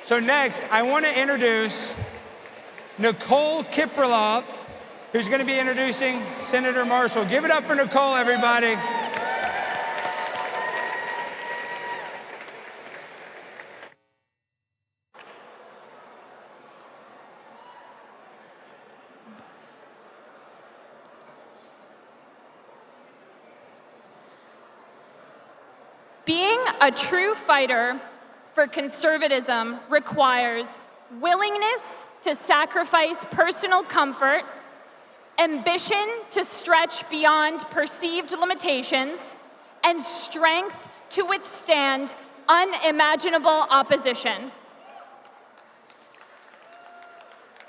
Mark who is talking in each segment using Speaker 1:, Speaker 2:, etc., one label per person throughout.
Speaker 1: So next, I want to introduce Nicole Kiprilov, who's going to be introducing Senator Marshall. Give it up for Nicole, everybody.
Speaker 2: Being a true fighter for conservatism requires willingness to sacrifice personal comfort, ambition to stretch beyond perceived limitations, and strength to withstand unimaginable opposition.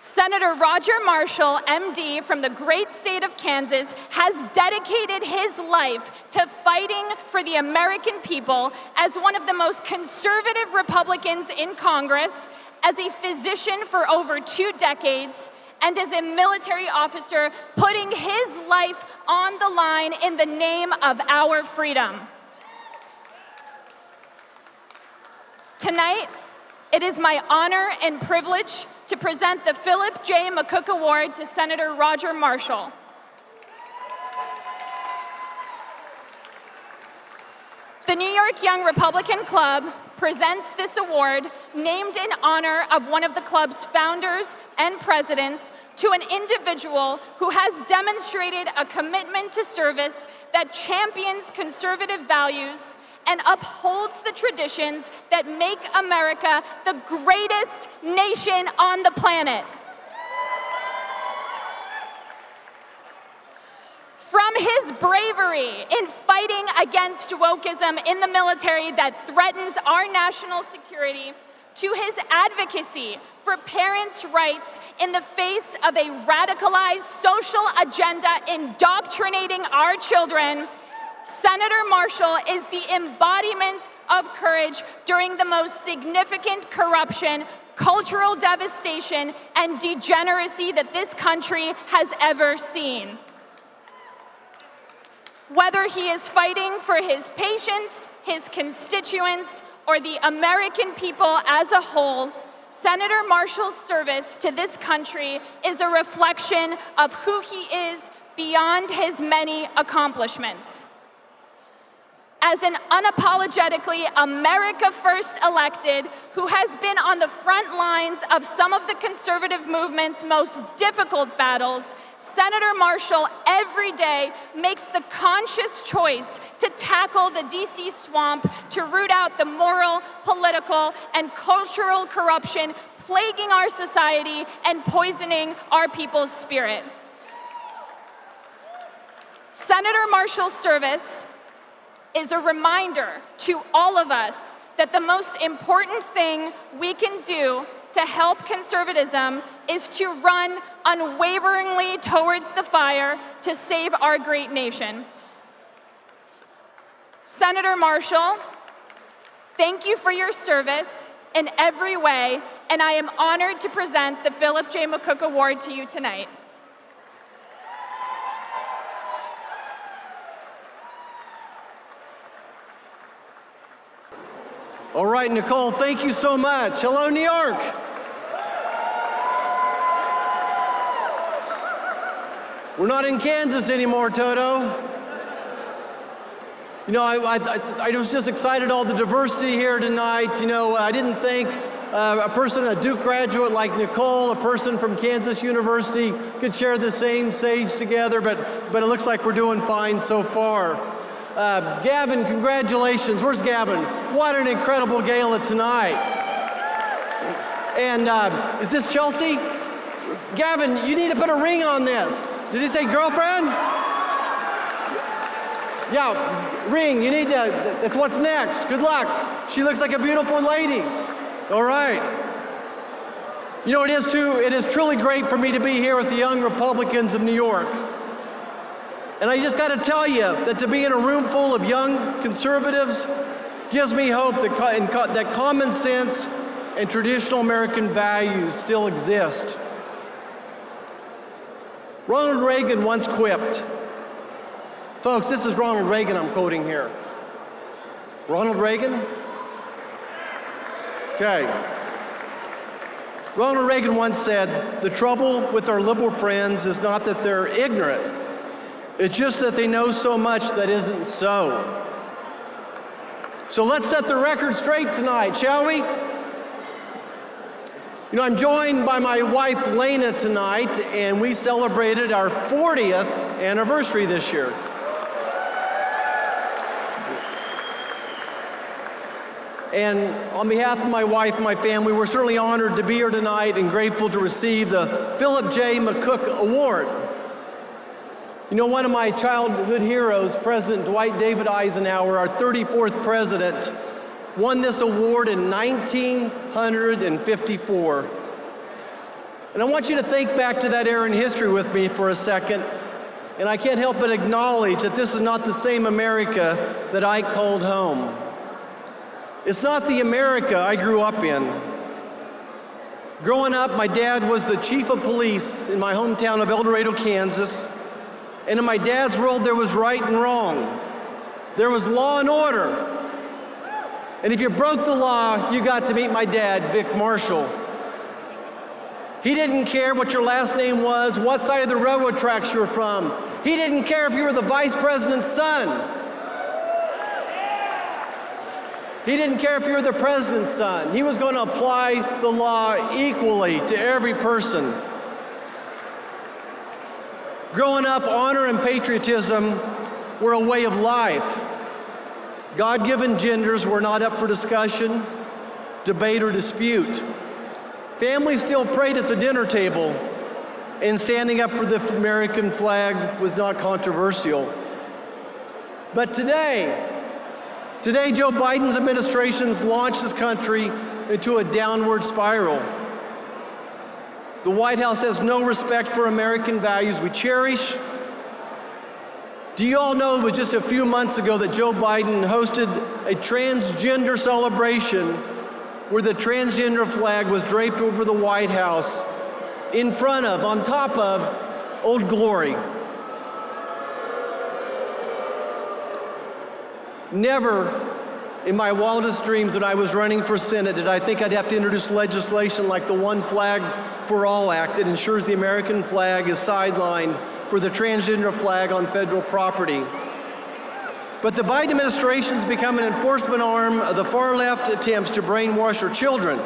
Speaker 2: Senator Roger Marshall M.D. from the great state of Kansas has dedicated his life to fighting for the American people as one of the most conservative Republicans in Congress, as a physician for over 2 decades, and as a military officer putting his life on the line in the name of our freedom. Tonight, it is my honor and privilege to present the Philip J. McCook Award to Senator Roger Marshall. The New York Young Republican Club presents this award, named in honor of one of the club's founders and presidents, to an individual who has demonstrated a commitment to service that champions conservative values and upholds the traditions that make America the greatest nation on the planet. From his bravery in fighting against wokeism in the military that threatens our national security, to his advocacy for parents' rights in the face of a radicalized social agenda indoctrinating our children, Senator Marshall is the embodiment of courage during the most significant corruption, cultural devastation, and degeneracy that this country has ever seen. Whether he is fighting for his patients, his constituents, or the American people as a whole, Senator Marshall's service to this country is a reflection of who he is beyond his many accomplishments. As an unapologetically America First elected who has been on the front lines of some of the conservative movement's most difficult battles, Senator Marshall every day makes the conscious choice to tackle the DC swamp to root out the moral, political, and cultural corruption plaguing our society and poisoning our people's spirit. Senator Marshall's service is a reminder to all of us that the most important thing we can do to help conservatism is to run unwaveringly towards the fire to save our great nation. Senator Marshall, thank you for your service in every way, and I am honored to present the Philip J. McCook Award to you tonight.
Speaker 3: All right, Nicole, thank you so much. Hello, New York. We're not in Kansas anymore, Toto. You know, I was just excited all the diversity here tonight. You know, I didn't think a Duke graduate like Nicole, a person from Kansas University, could share the same stage together, but it looks like we're doing fine so far. Gavin, congratulations. Where's Gavin? What an incredible gala tonight. And is this Chelsea? Gavin, you need to put a ring on this. Did he say girlfriend? Yeah, ring. You need to, that's what's next. Good luck. She looks like a beautiful lady. All right. You know, it is truly great for me to be here with the young Republicans of New York. And I just got to tell you that to be in a room full of young conservatives gives me hope that common sense and traditional American values still exist. Ronald Reagan once quipped, folks, this is Ronald Reagan I'm quoting here. Ronald Reagan? Okay. Ronald Reagan once said, "The trouble with our liberal friends is not that they're ignorant. It's just that they know so much that isn't so." So let's set the record straight tonight, shall we? You know, I'm joined by my wife, Lena, tonight, and we celebrated our 40th anniversary this year. And on behalf of my wife and my family, we're certainly honored to be here tonight and grateful to receive the Philip J. McCook Award. You know, one of my childhood heroes, President Dwight David Eisenhower, our 34th president, won this award in 1954. And I want you to think back to that era in history with me for a second. And I can't help but acknowledge that this is not the same America that I called home. It's not the America I grew up in. Growing up, my dad was the chief of police in my hometown of El Dorado, Kansas. And in my dad's world, there was right and wrong. There was law and order. And if you broke the law, you got to meet my dad, Vic Marshall. He didn't care what your last name was, what side of the railroad tracks you were from. He didn't care if you were the vice president's son. He didn't care if you were the president's son. He was going to apply the law equally to every person. Growing up, honor and patriotism were a way of life. God-given genders were not up for discussion, debate, or dispute. Families still prayed at the dinner table, and standing up for the American flag was not controversial. But today, Joe Biden's administration's launched this country into a downward spiral. The White House has no respect for American values we cherish. Do you all know it was just a few months ago that Joe Biden hosted a transgender celebration where the transgender flag was draped over the White House in front of, on top of, Old Glory? Never in my wildest dreams when I was running for Senate did I think I'd have to introduce legislation like the One Flag for All Act that ensures the American flag is sidelined for the transgender flag on federal property. But the Biden administration's become an enforcement arm of the far-left attempts to brainwash our children.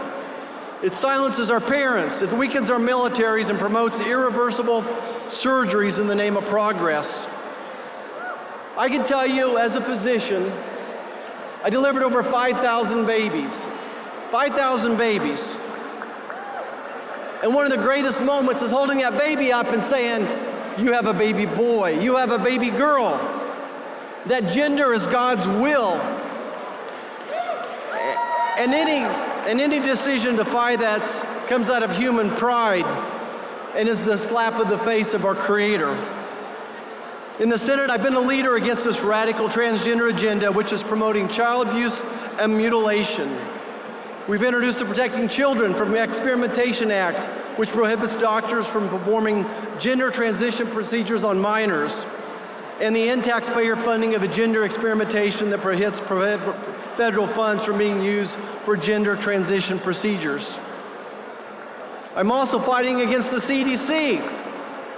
Speaker 3: It silences our parents, it weakens our militaries, and promotes irreversible surgeries in the name of progress. I can tell you, as a physician, I delivered over 5,000 babies. 5,000 babies. And one of the greatest moments is holding that baby up and saying, "You have a baby boy, you have a baby girl." That gender is God's will. And any decision to defy that comes out of human pride and is the slap of the face of our Creator. In the Senate, I've been a leader against this radical transgender agenda, which is promoting child abuse and mutilation. We've introduced the Protecting Children from Experimentation Act, which prohibits doctors from performing gender transition procedures on minors, and the end taxpayer funding of a gender experimentation that prohibits federal funds from being used for gender transition procedures. I'm also fighting against the CDC,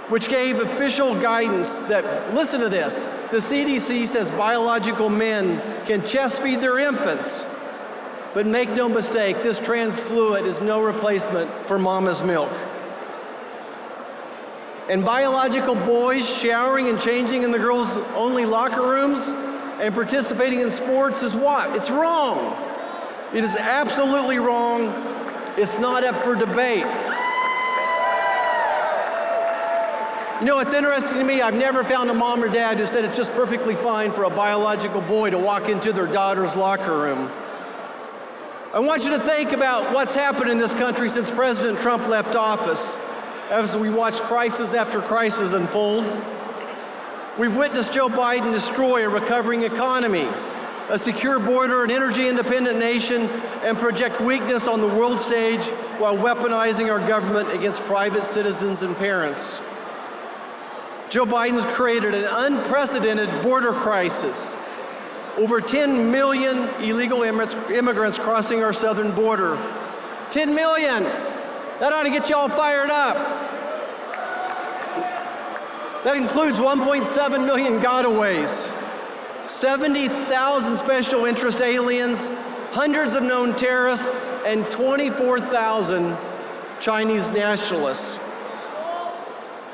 Speaker 3: which gave official guidance that, listen to this, the CDC says biological men can chest feed their infants. But make no mistake, this trans fluid is no replacement for mama's milk. And biological boys showering and changing in the girls' only locker rooms and participating in sports is what? It's wrong. It is absolutely wrong. It's not up for debate. You know, it's interesting to me, I've never found a mom or dad who said it's just perfectly fine for a biological boy to walk into their daughter's locker room. I want you to think about what's happened in this country since President Trump left office. As we watch crisis after crisis unfold, we've witnessed Joe Biden destroy a recovering economy, a secure border, an energy-independent nation, and project weakness on the world stage while weaponizing our government against private citizens and parents. Joe Biden's created an unprecedented border crisis. Over 10 million illegal immigrants crossing our southern border. 10 million! That ought to get you all fired up. That includes 1.7 million gotaways, 70,000 special interest aliens, hundreds of known terrorists, and 24,000 Chinese nationalists.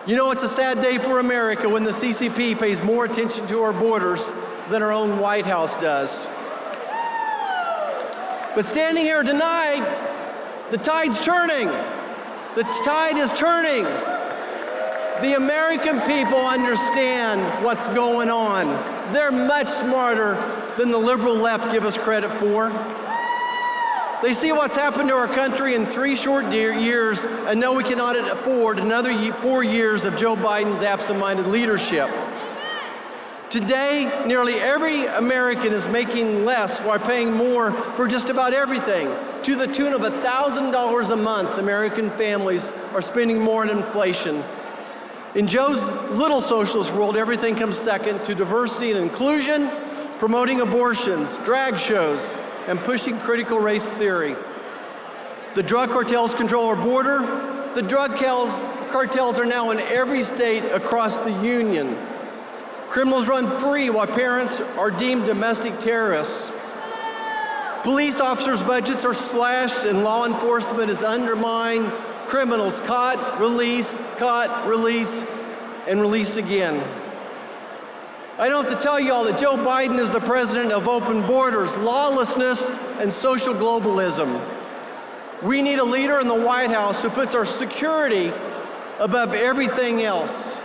Speaker 3: You know, it's a sad day for America when the CCP pays more attention to our borders than our own White House does. But standing here tonight, the tide's turning. The tide is turning. The American people understand what's going on. They're much smarter than the liberal left give us credit for. They see what's happened to our country in 3 short years and know we cannot afford another 4 years of Joe Biden's absent-minded leadership. Today, nearly every American is making less while paying more for just about everything. To the tune of $1,000 a month, American families are spending more on inflation. In Joe's little socialist world, everything comes second to diversity and inclusion, promoting abortions, drag shows, and pushing critical race theory. The drug cartels control our border. The drug cartels are now in every state across the union. Criminals run free while parents are deemed domestic terrorists. Police officers' budgets are slashed and law enforcement is undermined. Criminals caught, released, and released again. I don't have to tell you all that Joe Biden is the president of open borders, lawlessness, and social globalism. We need a leader in the White House who puts our security above everything else.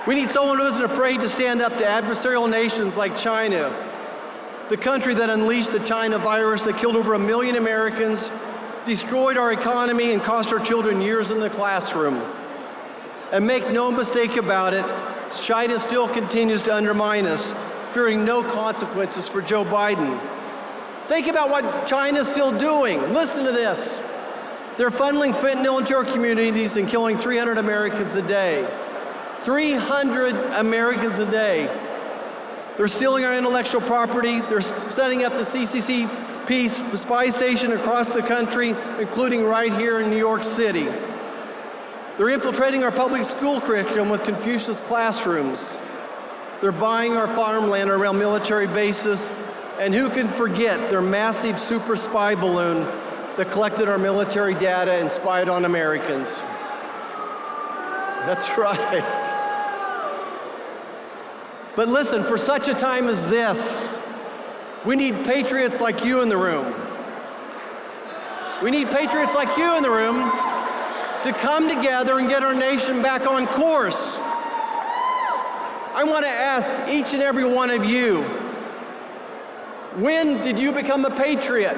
Speaker 3: We need someone who isn't afraid to stand up to adversarial nations like China, the country that unleashed the China virus that killed over 1 million Americans, destroyed our economy, and cost our children years in the classroom. And make no mistake about it, China still continues to undermine us, fearing no consequences for Joe Biden. Think about what China's still doing. Listen to this. They're funneling fentanyl into our communities and killing 300 Americans a day. 300 Americans a day. They're stealing our intellectual property. They're setting up the CCP spy station across the country, including right here in New York City. They're infiltrating our public school curriculum with Confucius classrooms. They're buying our farmland around military bases. And who can forget their massive super spy balloon that collected our military data and spied on Americans? That's right. But listen, for such a time as this, we need patriots like you in the room. We need patriots like you in the room to come together and get our nation back on course. I want to ask each and every one of you, when did you become a patriot?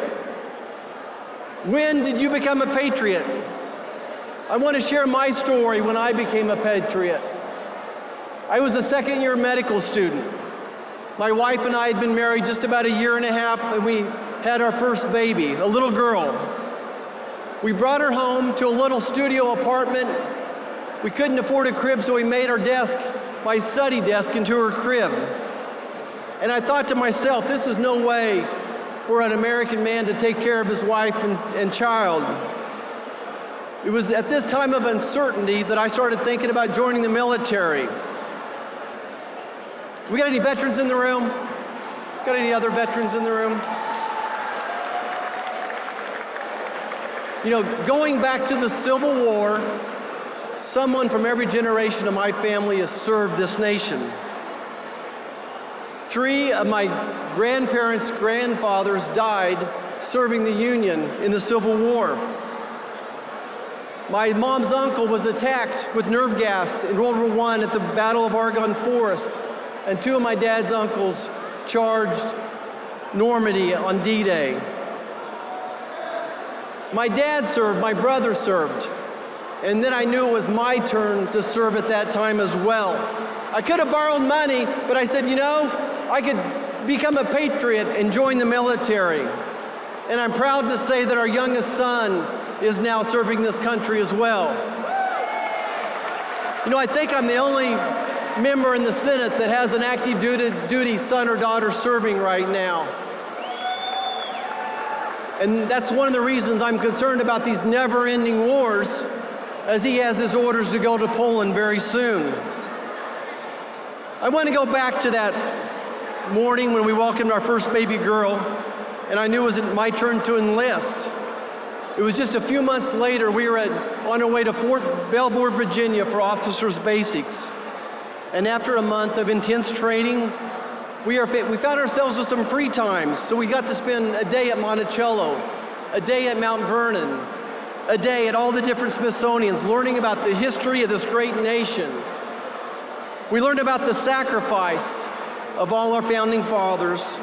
Speaker 3: When did you become a patriot? I want to share my story when I became a patriot. I was a second-year medical student. My wife and I had been married just about 1.5 years, and we had our first baby, a little girl. We brought her home to a little studio apartment. We couldn't afford a crib, so we made our desk, my study desk, into her crib. And I thought to myself, this is no way for an American man to take care of his wife and child. It was at this time of uncertainty that I started thinking about joining the military. We got any veterans in the room? Got any other veterans in the room? You know, going back to the Civil War, someone from every generation of my family has served this nation. 3 of my grandparents' grandfathers died serving the Union in the Civil War. My mom's uncle was attacked with nerve gas in World War I at the Battle of Argonne Forest, and 2 of my dad's uncles charged Normandy on D-Day. My dad served, my brother served, and then I knew it was my turn to serve at that time as well. I could have borrowed money, but I said, you know, I could become a patriot and join the military. And I'm proud to say that our youngest son is now serving this country as well. You know, I think I'm the only member in the Senate that has an active duty son or daughter serving right now. And that's one of the reasons I'm concerned about these never-ending wars, as he has his orders to go to Poland very soon. I want to go back to that morning when we welcomed our first baby girl, and I knew it was my turn to enlist. It was just a few months later, we were on our way to Fort Belvoir, Virginia for officers' basics. And after a month of intense training, we found ourselves with some free time. So we got to spend a day at Monticello, a day at Mount Vernon, a day at all the different Smithsonians, learning about the history of this great nation. We learned about the sacrifice of all our founding fathers.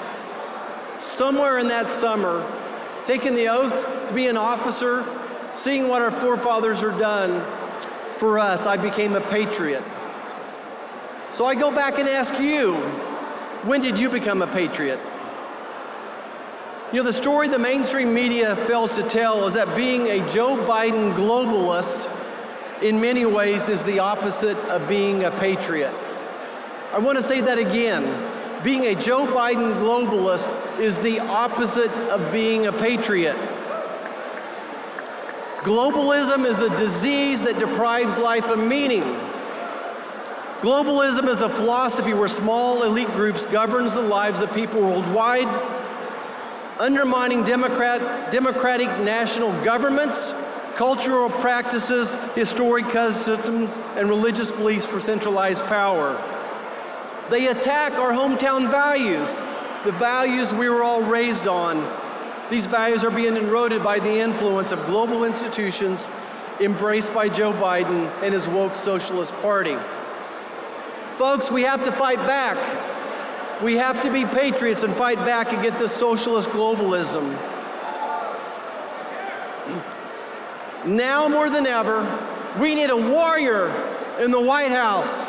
Speaker 3: Somewhere in that summer, taking the oath to be an officer, seeing what our forefathers are done for us, I became a patriot. So I go back and ask you, when did you become a patriot? You know, the story the mainstream media fails to tell is that being a Joe Biden globalist in many ways is the opposite of being a patriot. I want to say that again. Being a Joe Biden globalist is the opposite of being a patriot. Globalism is a disease that deprives life of meaning. Globalism is a philosophy where small elite groups governs the lives of people worldwide, undermining democratic national governments, cultural practices, historic customs, and religious beliefs for centralized power. They attack our hometown values, the values we were all raised on. These values are being eroded by the influence of global institutions embraced by Joe Biden and his woke Socialist Party. Folks, we have to fight back. We have to be patriots and fight back against this socialist globalism. Now more than ever, we need a warrior in the White House.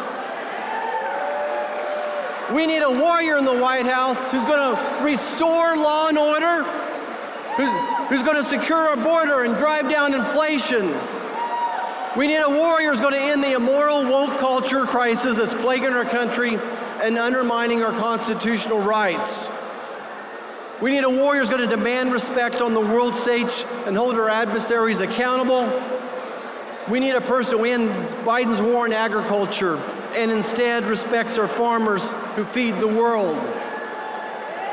Speaker 3: We need a warrior in the White House who's going to restore law and order, who's going to secure our border and drive down inflation. We need a warrior who's going to end the immoral woke culture crisis that's plaguing our country and undermining our constitutional rights. We need a warrior who's going to demand respect on the world stage and hold our adversaries accountable. We need a person who ends Biden's war on agriculture and instead respects our farmers who feed the world.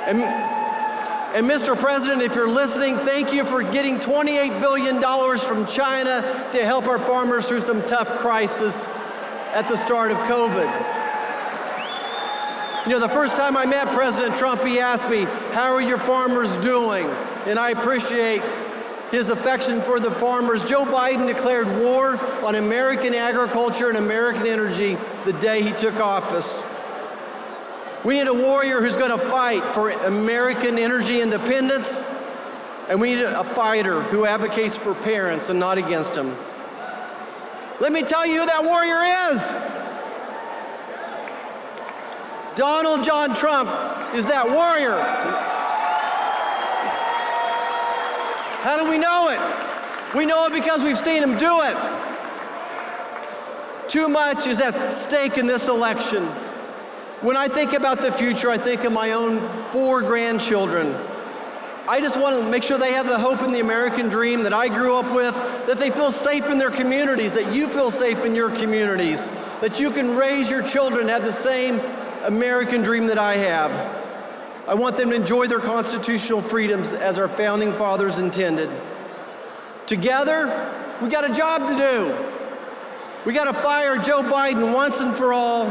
Speaker 3: And Mr. President, if you're listening, thank you for getting $28 billion from China to help our farmers through some tough crisis at the start of COVID. You know, the first time I met President Trump, he asked me, "How are your farmers doing?" And I appreciate his affection for the farmers. Joe Biden declared war on American agriculture and American energy the day he took office. We need a warrior who's going to fight for American energy independence, and we need a fighter who advocates for parents and not against them. Let me tell you who that warrior is. Donald John Trump is that warrior. How do we know it? We know it because we've seen him do it. Too much is at stake in this election. When I think about the future, I think of my own 4 grandchildren. I just want to make sure they have the hope in the American dream that I grew up with, that they feel safe in their communities, that you feel safe in your communities, that you can raise your children to have the same American dream that I have. I want them to enjoy their constitutional freedoms as our founding fathers intended. Together, we got a job to do. We got to fire Joe Biden once and for all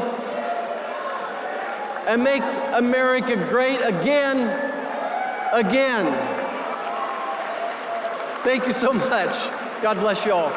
Speaker 3: and make America great again. Thank you so much. God bless you all.